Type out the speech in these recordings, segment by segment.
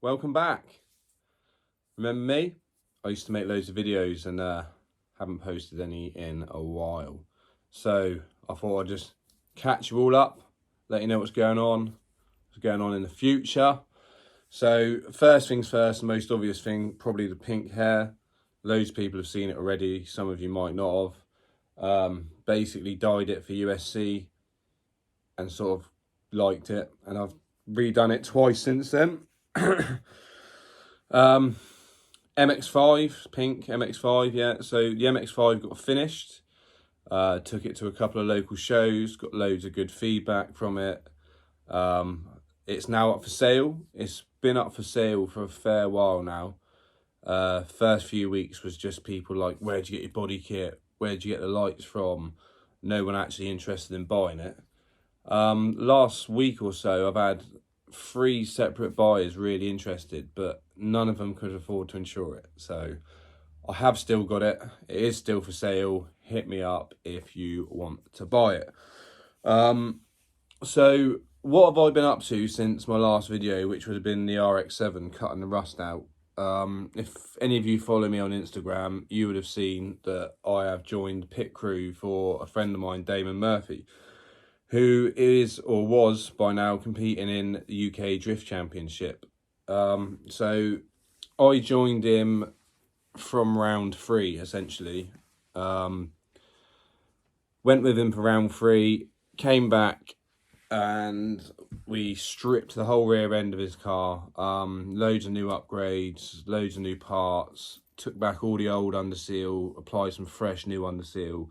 welcome back. Remember me? I used to make loads of videos and haven't posted any in a while. So I thought I'd just catch you all up, let you know what's going on in the future. So first things first, the most obvious thing, probably the pink hair. Loads of people have seen it already, some of you might not have. Basically dyed it for USC and sort of liked it, and I've redone it twice since then. MX5 Pink, MX5, yeah. So the MX5 got finished. Took it to a couple of local shows, got loads of good feedback from it. It's now up for sale. It's been up for sale for a fair while now. First few weeks was just people like, where'd you get your body kit? Where'd you get the lights from? No one actually interested in buying it. Last week or so, I've had 3 separate buyers really interested, but none of them could afford to insure it. So I have still got it. It is still for sale. Hit me up if you want to buy it. So what have I been up to since my last video, which would have been the RX-7 cutting the rust out? If any of you follow me on Instagram, you would have seen that I have joined pit crew for a friend of mine, Damon Murphy, who is or was by now competing in the UK Drift Championship. So I joined him from round 3, essentially. Went with him for round 3, came back, and we stripped the whole rear end of his car. Loads of new upgrades, loads of new parts, took back all the old underseal, applied some fresh new underseal,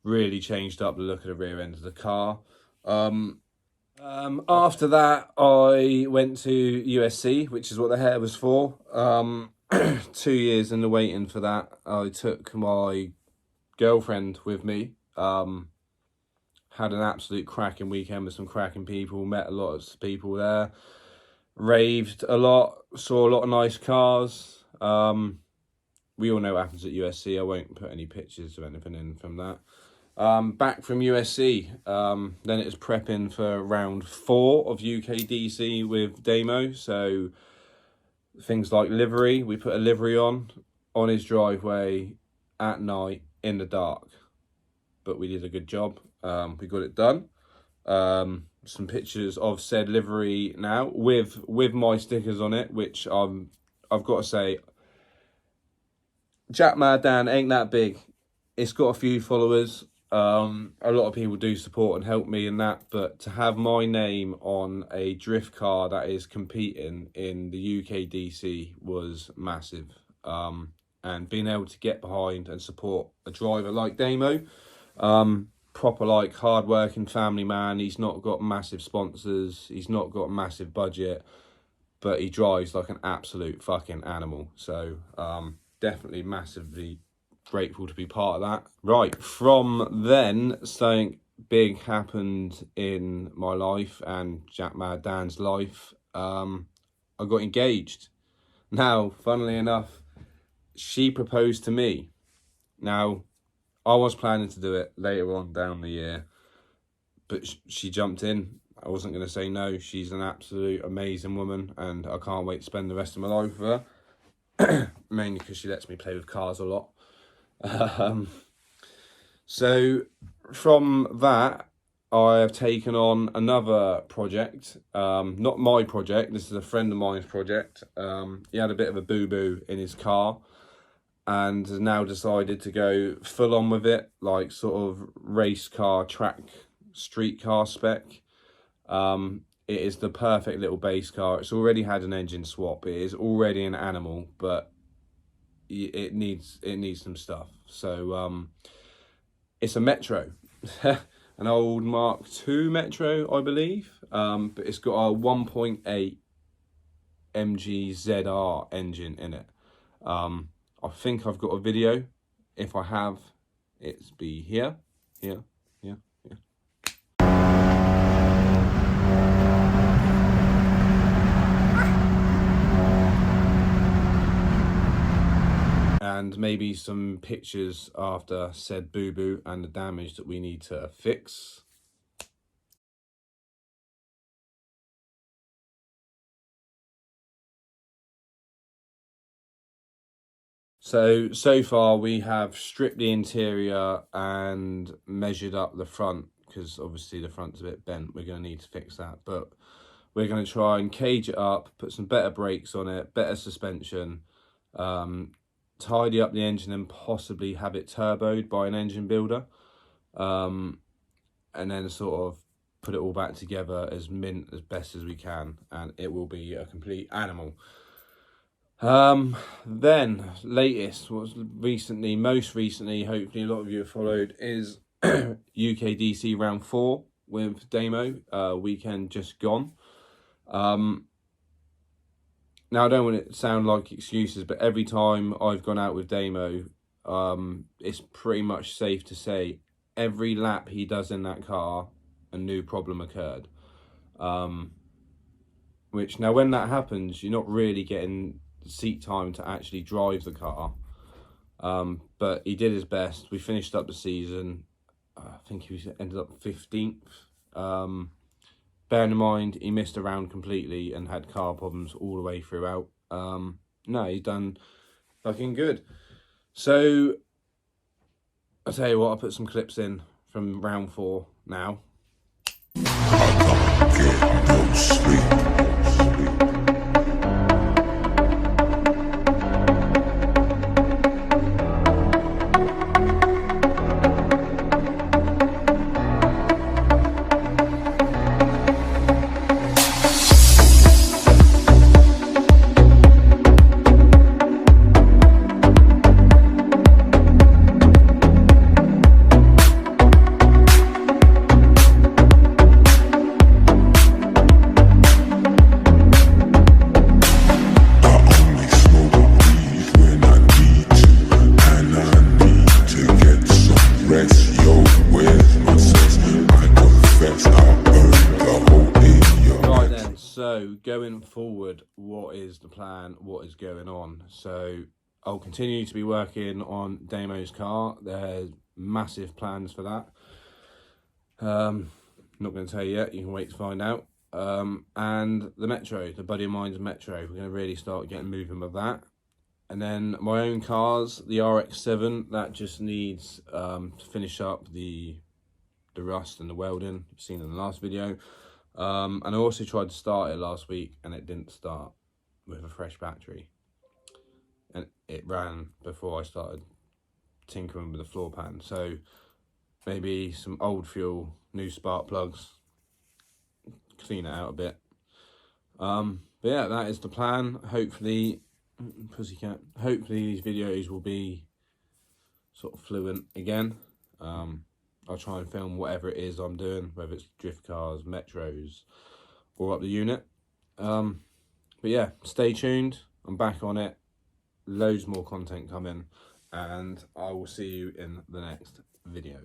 really changed up the look of the rear end of the car. After that, I went to USC, which is what the hair was for. 2 years in the waiting for that. I took my girlfriend with me. Had an absolute cracking weekend with some cracking people, met a lot of people there, raved a lot, saw a lot of nice cars. We all know what happens at USC. I won't put any pictures or anything in from that. Back from USC, then it was prepping for round 4 of UKDC with Damo. So things like livery, we put a livery on his driveway at night in the dark, but we did a good job. We got it done. Some pictures of said livery now with my stickers on it, which I've got to say, Jack Mad Dan ain't that big. It's got a few followers. A lot of people do support and help me in that, but to have my name on a drift car that is competing in the UKDC was massive. And being able to get behind and support a driver like Damo, proper like hard-working family man. He's not got massive sponsors, he's not got a massive budget, but he drives like an absolute fucking animal. So definitely massively grateful to be part of that. Right, from then, something big happened in my life and Jack Mad Dan's life. I got engaged. Now, funnily enough, she proposed to me. Now, I was planning to do it later on down the year, but she jumped in. I wasn't going to say no. She's an absolute amazing woman, and I can't wait to spend the rest of my life with her. Mainly because she lets me play with cars a lot. So from that, I have taken on another project. Not my project. This is a friend of mine's project. He had a bit of a boo-boo in his car, and has now decided to go full on with it, like sort of race car, track, street car spec. It is the perfect little base car. It's already had an engine swap. It is already an animal, but it needs some stuff. So it's a Metro, an old Mark II Metro, I believe. But it's got a 1.8 MG ZR engine in it. I think I've got a video. If I have, it's be here. And maybe some pictures after said boo-boo and the damage that we need to fix. So far we have stripped the interior and measured up the front, because obviously the front's a bit bent. We're going to need to fix that, but we're going to try and cage it up, put some better brakes on it, better suspension, tidy up the engine and possibly have it turboed by an engine builder, and then sort of put it all back together as mint as best as we can, and it will be a complete animal. Then latest, most recently, hopefully a lot of you have followed, is UKDC round 4 with Damo, weekend just gone. Now I don't want it to sound like excuses, but every time I've gone out with Damo, it's pretty much safe to say every lap he does in that car, a new problem occurred. Which, now when that happens, you're not really getting seat time to actually drive the car, but he did his best. We finished up the season, I think he ended up 15th. Bearing in mind he missed a round completely and had car problems all the way throughout. No, he's done fucking good. So I'll tell you what, I'll put some clips in from round 4 now. I can't get no sleep. So going forward, what is the plan? What is going on? So I'll continue to be working on Damo's car. There's massive plans for that. Not going to tell you yet. You can wait to find out. And the Metro, the buddy of mine's Metro. We're going to really start getting moving with that. And then my own cars, the RX-7, that just needs to finish up the rust and the welding you've seen in the last video. And I also tried to start it last week and it didn't start with a fresh battery, and it ran before I started tinkering with the floor pan. So maybe some old fuel, new spark plugs, clean it out a bit. But yeah, that is the plan. Hopefully, pussycat, hopefully these videos will be sort of fluent again. I'll try and film whatever it is I'm doing, whether it's drift cars, metros, or up the unit. But yeah, stay tuned. I'm back on it. Loads more content coming, and I will see you in the next video.